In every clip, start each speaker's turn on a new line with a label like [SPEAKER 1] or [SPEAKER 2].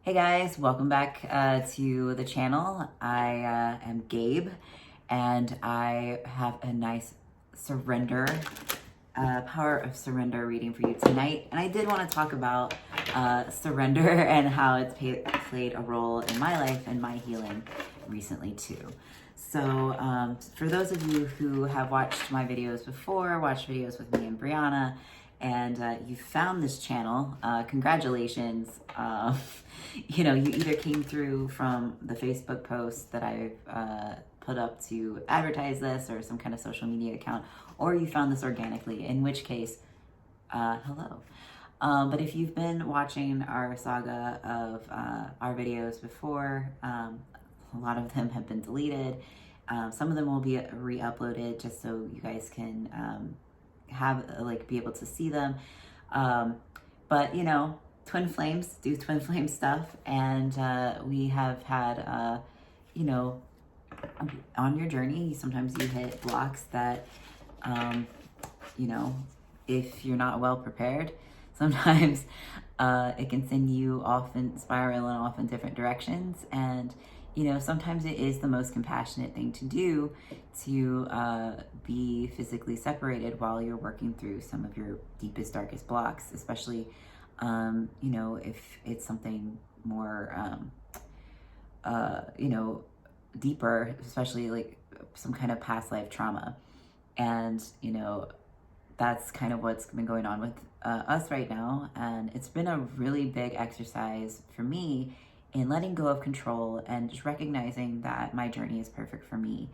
[SPEAKER 1] Hey guys, welcome back to the channel. I am Gabe and I have a nice surrender, power of surrender reading for you tonight. And I did want to talk about surrender and how it's played a role in my life and my healing recently too. So for those of you who have watched my videos before, watched videos with me and Brianna, and you found this channel, congratulations. You either came through from the Facebook post that I've put up to advertise this or some kind of social media account, or you found this organically, in which case, hello. But if you've been watching our saga of our videos before, a lot of them have been deleted. Some of them will be re-uploaded just so you guys can be able to see them. But twin flames do twin flame stuff, and we have had on your journey sometimes you hit blocks that if you're not well prepared, sometimes it can send you off and spiraling off in different directions. And sometimes it is the most compassionate thing to do to be physically separated while you're working through some of your deepest, darkest blocks, especially, if it's something more, deeper, especially like some kind of past life trauma. And, that's kind of what's been going on with us right now. And it's been a really big exercise for me in letting go of control and just recognizing that my journey is perfect for me.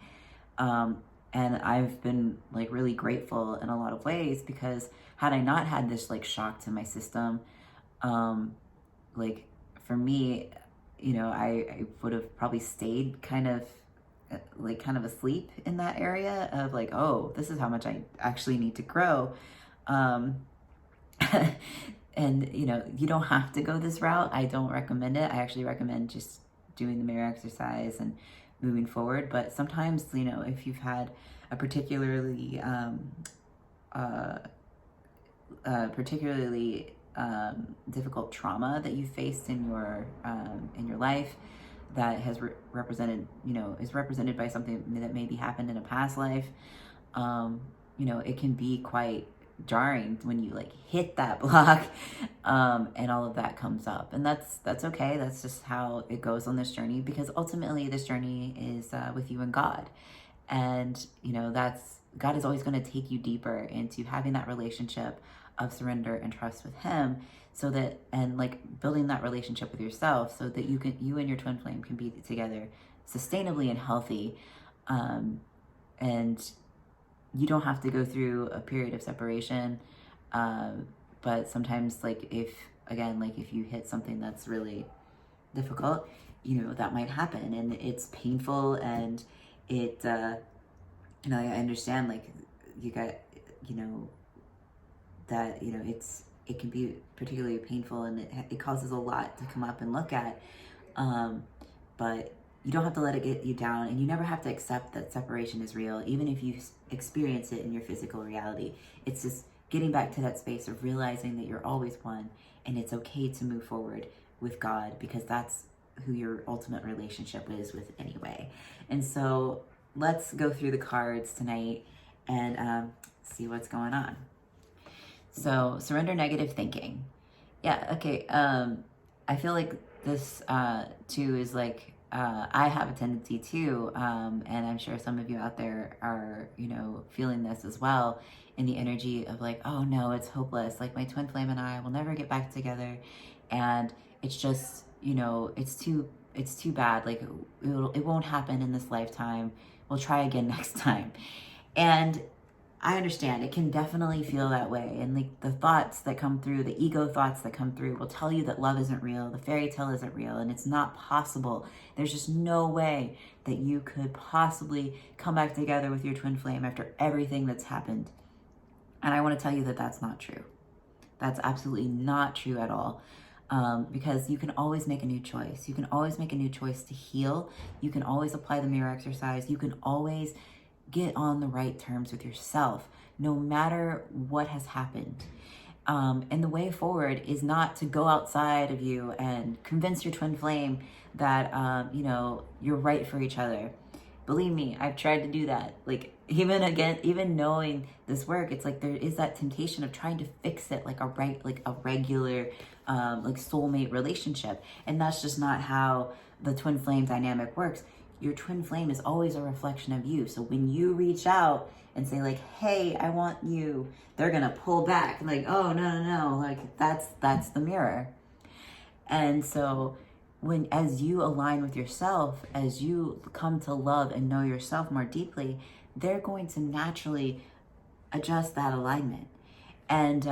[SPEAKER 1] And I've been really grateful in a lot of ways, because had I not had this shock to my system, for me, I would have probably stayed kind of asleep in that area of oh, this is how much I actually need to grow. And you don't have to go this route. I don't recommend it. I actually recommend just doing the mirror exercise and moving forward. But sometimes, if you've had a particularly difficult trauma that you faced in your life, that has represented, is represented by something that maybe happened in a past life, it can be quite jarring when you hit that block, and all of that comes up. And that's okay. That's just how it goes on this journey, because ultimately this journey is with you and God. And God is always going to take you deeper into having that relationship of surrender and trust with Him, so that, and building that relationship with yourself, so that you and your twin flame can be together sustainably and healthy. And you don't have to go through a period of separation. But sometimes if you hit something that's really difficult, that might happen, and it's painful, and it, I understand you got, that, it can be particularly painful, and it causes a lot to come up and look at. But you don't have to let it get you down, and you never have to accept that separation is real, even if you experience it in your physical reality. It's just getting back to that space of realizing that you're always one, and it's okay to move forward with God, because that's who your ultimate relationship is with anyway. And so let's go through the cards tonight and see what's going on. So surrender negative thinking. Yeah, okay. I feel like this too is I have a tendency too, and I'm sure some of you out there are, feeling this as well, in the energy of oh no, it's hopeless. My twin flame and I will never get back together, and it's just, it's too bad. It won't happen in this lifetime. We'll try again next time. And I understand it can definitely feel that way. And the thoughts that come through, the ego thoughts that come through, will tell you that love isn't real, the fairy tale isn't real, and it's not possible. There's just no way that you could possibly come back together with your twin flame after everything that's happened. And I want to tell you that that's not true. That's absolutely not true at all. Because you can always make a new choice. You can always make a new choice to heal. You can always apply the mirror exercise. You can always get on the right terms with yourself, no matter what has happened. And the way forward is not to go outside of you and convince your twin flame that, you're right for each other. Believe me, I've tried to do that. Like, even knowing this work, it's like there is that temptation of trying to fix it like a regular, like soulmate relationship. And that's just not how the twin flame dynamic works. Your twin flame is always a reflection of you. So when you reach out and say like, hey, I want you, they're going to pull back like, oh, no. Like that's the mirror. And so as you align with yourself, as you come to love and know yourself more deeply, they're going to naturally adjust that alignment. And,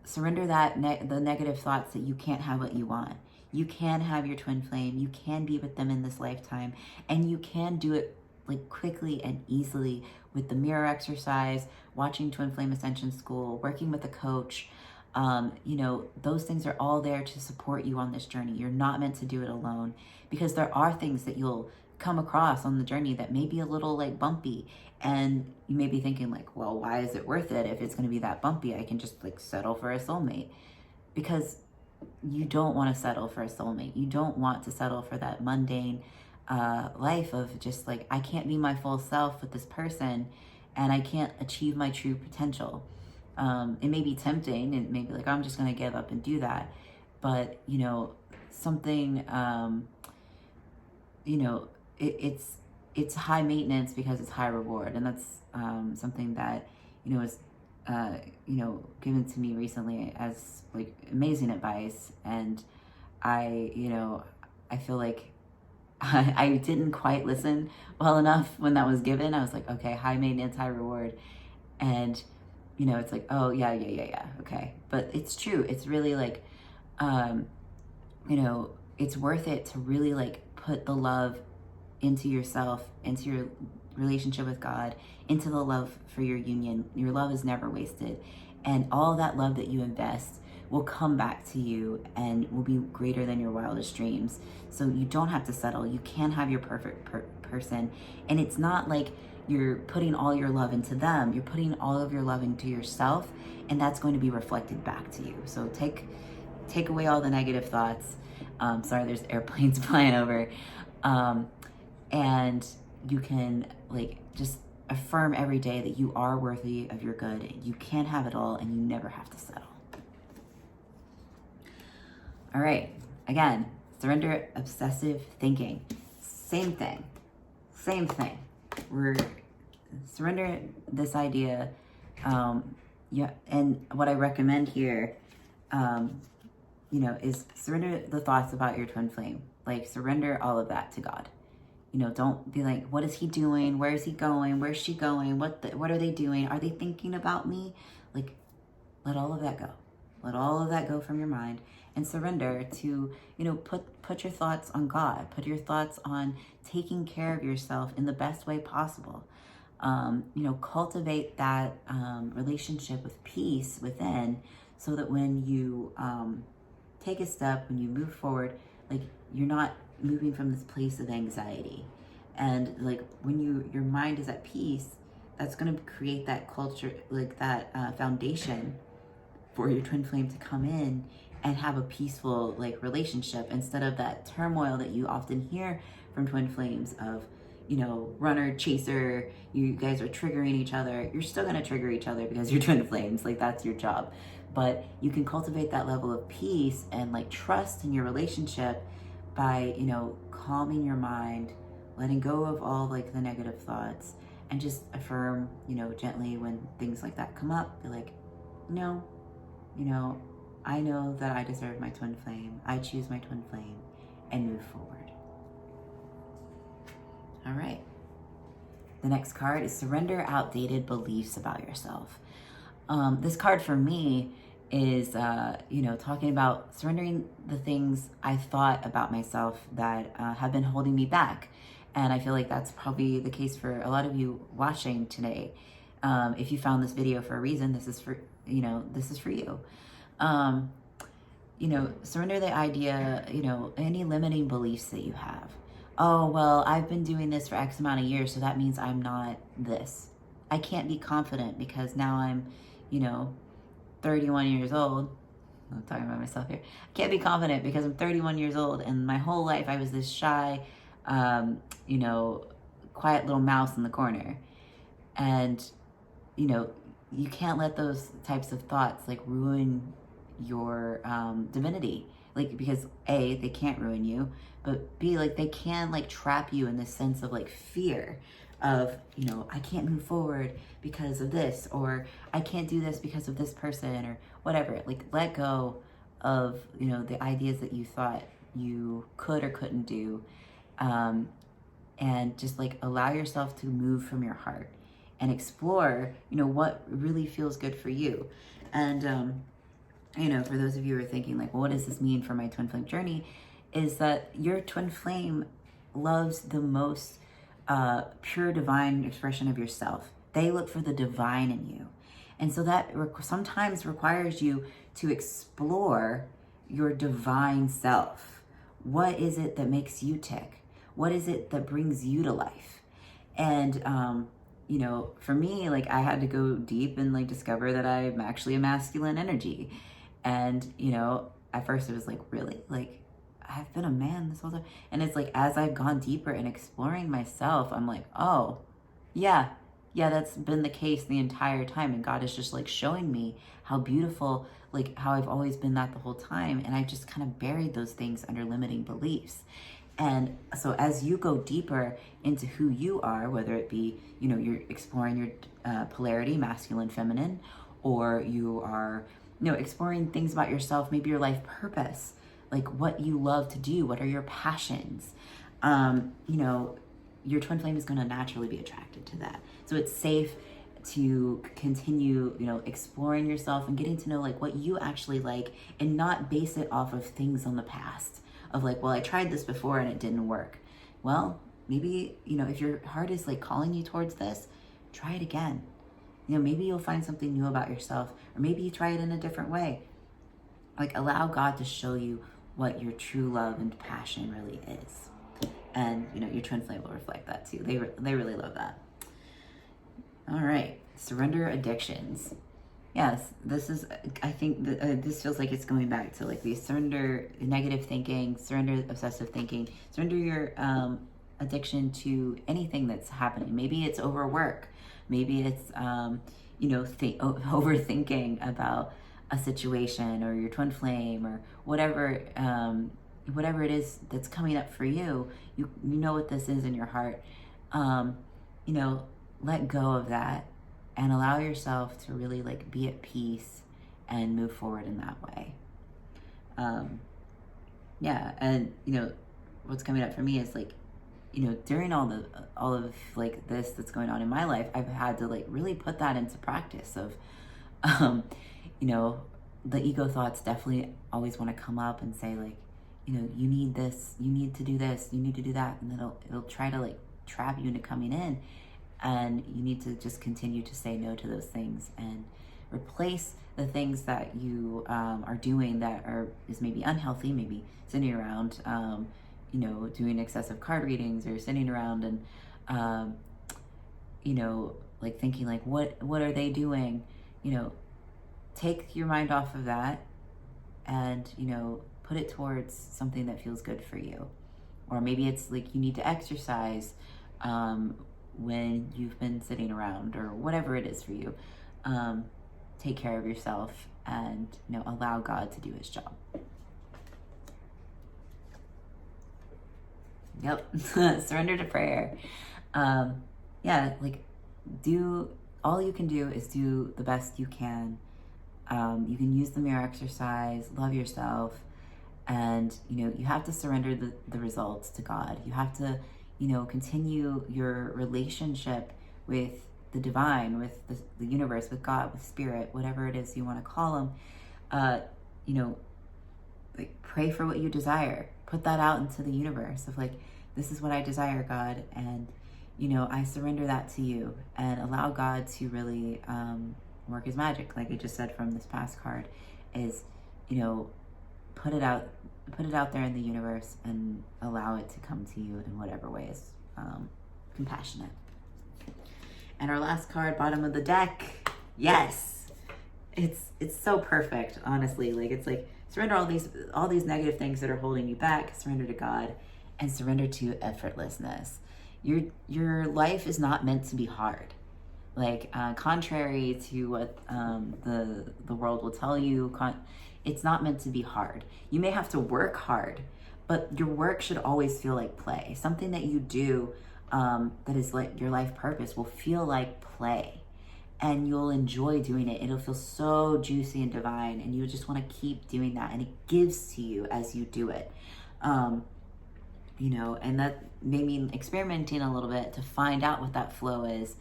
[SPEAKER 1] surrender the negative thoughts that you can't have what you want. You can have your twin flame. You can be with them in this lifetime. And you can do it like quickly and easily with the mirror exercise, watching Twin Flame Ascension School, working with a coach. Those things are all there to support you on this journey. You're not meant to do it alone, because there are things that you'll come across on the journey that may be a little like bumpy. And you may be thinking like, well, why is it worth it if it's going to be that bumpy? I can just like settle for a soulmate. Because you don't want to settle for a soulmate. You don't want to settle for that mundane life of just like, I can't be my full self with this person and I can't achieve my true potential. It may be tempting and maybe like, I'm just going to give up and do that. But, something, it's high maintenance because it's high reward. And that's something that, is, given to me recently as like amazing advice. And I feel like I didn't quite listen well enough when that was given. I was like, okay, high maintenance, high reward. And, it's like, oh yeah. Okay. But it's true. It's really like, it's worth it to really like put the love into yourself, into your relationship with God, into the love for your union. Your love is never wasted. And all that love that you invest will come back to you and will be greater than your wildest dreams. So you don't have to settle. You can have your perfect person. And it's not like you're putting all your love into them. You're putting all of your love into yourself, and that's going to be reflected back to you. So take away all the negative thoughts. Sorry, there's airplanes flying over. And you can like just affirm every day that you are worthy of your good. You can have it all and you never have to settle. All right. Again, surrender obsessive thinking. Same thing. We're surrender this idea. And what I recommend here, is surrender the thoughts about your twin flame. Like surrender all of that to God. Don't be like, what is he doing? Where is he going? Where's she going? What are they doing? Are they thinking about me? Like, let all of that go. Let all of that go from your mind and surrender to, put your thoughts on God. Put your thoughts on taking care of yourself in the best way possible. Cultivate that relationship with peace within, so that when you take a step, when you move forward, like you're not moving from this place of anxiety. And like when your mind is at peace, that's going to create that culture, like that foundation for your twin flame to come in and have a peaceful like relationship, instead of that turmoil that you often hear from twin flames of, runner, chaser, you guys are triggering each other. You're still going to trigger each other because you're twin flames, like that's your job. But you can cultivate that level of peace and like trust in your relationship by, calming your mind, letting go of all like the negative thoughts, and just affirm, gently when things like that come up. Be like, no, I know that I deserve my twin flame. I choose my twin flame, and move forward. All right. The next card is surrender outdated beliefs about yourself. This card for me is, talking about surrendering the things I thought about myself that have been holding me back. And I feel like that's probably the case for a lot of you watching today. If you found this video for a reason, this is for you. Surrender the idea, any limiting beliefs that you have. Oh, well, I've been doing this for X amount of years, so that means I'm not this. I can't be confident because now I'm, 31 years old. I'm talking about myself here. I can't be confident because I'm 31 years old, and my whole life I was this shy, quiet little mouse in the corner. And, you can't let those types of thoughts like ruin your divinity. Like, because A, they can't ruin you, but B, like they can like trap you in this sense of like fear of, I can't move forward because of this, or I can't do this because of this person, or whatever. Like, let go of, the ideas that you thought you could or couldn't do. And just like allow yourself to move from your heart and explore, what really feels good for you. And, for those of you who are thinking like, well, what does this mean for my twin flame journey? Is that your twin flame loves the most pure divine expression of yourself. They look for the divine in you. And so that sometimes requires you to explore your divine self. What is it that makes you tick? What is it that brings you to life? And, for me, like I had to go deep and like discover that I'm actually a masculine energy. And, at first it was like, really? Like, I've been a man this whole time. And it's like, as I've gone deeper in exploring myself, I'm like, oh, yeah, that's been the case the entire time. And God is just like showing me how beautiful, like how I've always been that the whole time. And I just kind of buried those things under limiting beliefs. And so as you go deeper into who you are, whether it be, you're exploring your polarity, masculine, feminine, or you are, exploring things about yourself, maybe your life purpose, like what you love to do, what are your passions, your twin flame is going to naturally be attracted to that. So it's safe to continue, exploring yourself and getting to know like what you actually like, and not base it off of things on the past of like, well, I tried this before and it didn't work. Well, maybe, if your heart is like calling you towards this, try it again. Maybe you'll find something new about yourself, or maybe you try it in a different way. Like, allow God to show you what your true love and passion really is. And, your twin flame will reflect that too. They really love that. All right. Surrender addictions. Yes, this is, I think this feels like it's going back to like the surrender negative thinking, surrender obsessive thinking, surrender your addiction to anything that's happening. Maybe it's overwork. Maybe it's, overthinking about a situation or your twin flame or whatever it is that's coming up for you. You know what this is in your heart. Let go of that and allow yourself to really like be at peace and move forward in that way. And what's coming up for me is like, during all of like this that's going on in my life, I've had to like really put that into practice of, the ego thoughts definitely always want to come up and say like, you need this, you need to do this, you need to do that. And then it'll try to like trap you into coming in. And you need to just continue to say no to those things and replace the things that you are doing that is maybe unhealthy, maybe sitting around, doing excessive card readings, or sitting around and, like thinking like, what are they doing? Take your mind off of that and, put it towards something that feels good for you. Or maybe it's like you need to exercise, when you've been sitting around, or whatever it is for you. Take care of yourself and allow God to do his job. Yep. Surrender to prayer. Like do all you can do is do the best you can. You can use the mirror exercise, love yourself, and you have to surrender the results to God. You have to continue your relationship with the divine, with the universe, with God, with spirit, whatever it is you want to call them. Like pray for what you desire. Put that out into the universe of like, this is what I desire, God, and I surrender that to you, and allow God to really work his magic. Like I just said from this past card, is put it out there in the universe and allow it to come to you in whatever way is compassionate. And our last card, bottom of the deck, yes, it's so perfect, honestly. Like, it's like, surrender all these negative things that are holding you back, surrender to God, and surrender to effortlessness. Your life is not meant to be hard. Like, contrary to what the world will tell you, it's not meant to be hard. You may have to work hard, but your work should always feel like play. Something that you do that is like your life purpose will feel like play, and you'll enjoy doing it. It'll feel so juicy and divine, and you just want to keep doing that, and it gives to you as you do it. You know, and that made me experimenting a little bit to find out what that flow is,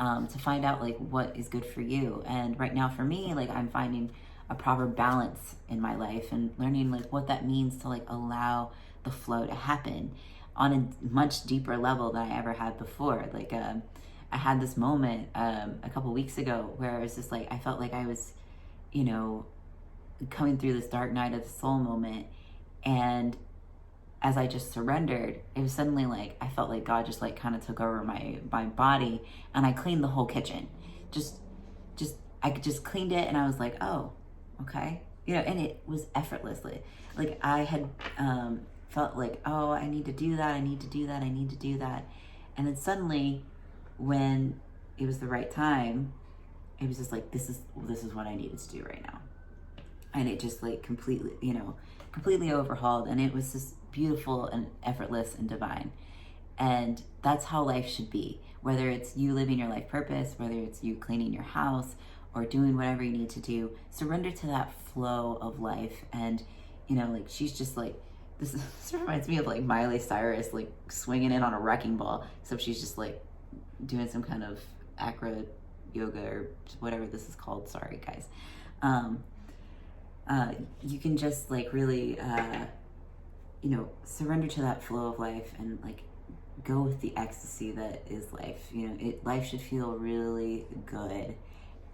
[SPEAKER 1] to find out like what is good for you. And right now for me, like, I'm finding a proper balance in my life and learning like what that means to like allow the flow to happen on a much deeper level than I ever had before. Like, I had this moment a couple weeks ago where it was just like, I felt like I was, you know, coming through this dark night of the soul moment. And as I just surrendered, it was suddenly like, I felt like God just like kind of took over my body, and I cleaned the whole kitchen. I just cleaned it, and I was like, oh, okay. You know, and it was effortlessly. Like, I had felt like, oh, I need to do that. I need to do that. I need to do that. And then suddenly, when it was the right time, it was just like, this is what I needed to do right now. And it just like completely overhauled, and it was just beautiful and effortless and divine. And that's how life should be. Whether it's you living your life purpose, whether it's you cleaning your house or doing whatever you need to do, surrender to that flow of life. And, you know, like, she's just like, this reminds me of like Miley Cyrus, like swinging it on a wrecking ball, except she's just like doing some kind of acro yoga or whatever this is called. Sorry, guys. You can just like really, you know, surrender to that flow of life and like go with the ecstasy that is life. You know, life should feel really good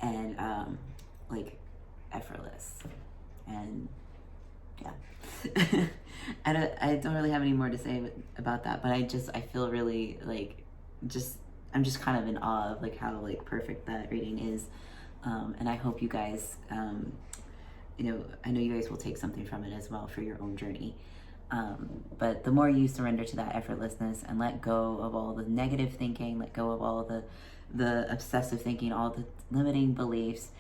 [SPEAKER 1] and like effortless. And yeah, I don't really have any more to say about that, but I feel really like I'm just kind of in awe of like how like perfect that reading is. And I hope you guys, you know, I know you guys will take something from it as well for your own journey. But the more you surrender to that effortlessness and let go of all the negative thinking, let go of all the obsessive thinking, all the limiting beliefs,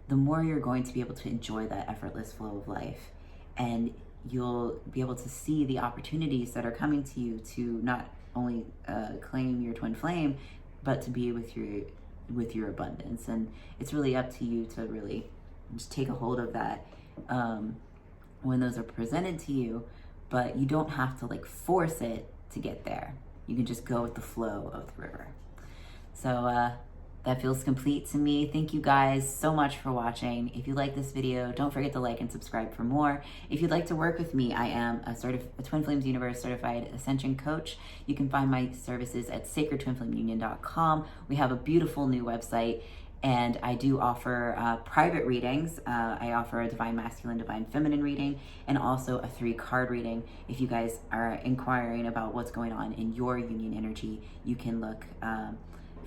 [SPEAKER 1] the more you're going to be able to enjoy that effortless flow of life. And you'll be able to see the opportunities that are coming to you to not only claim your twin flame, but to be with your abundance. And it's really up to you to really just take a hold of that when those are presented to you. But you don't have to like force it to get there. You can just go with the flow of the river. So that feels complete to me. Thank you guys so much for watching. If you like this video, don't forget to like and subscribe for more. If you'd like to work with me, I am a Twin Flames Universe certified ascension coach. You can find my services at sacredtwinflameunion.com. We have a beautiful new website, and I do offer private readings. I offer a divine masculine, divine feminine reading, and also a 3-card reading. If you guys are inquiring about what's going on in your union energy, you can look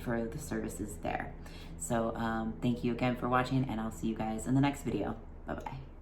[SPEAKER 1] for the services there. So thank you again for watching, and I'll see you guys in the next video. Bye-bye.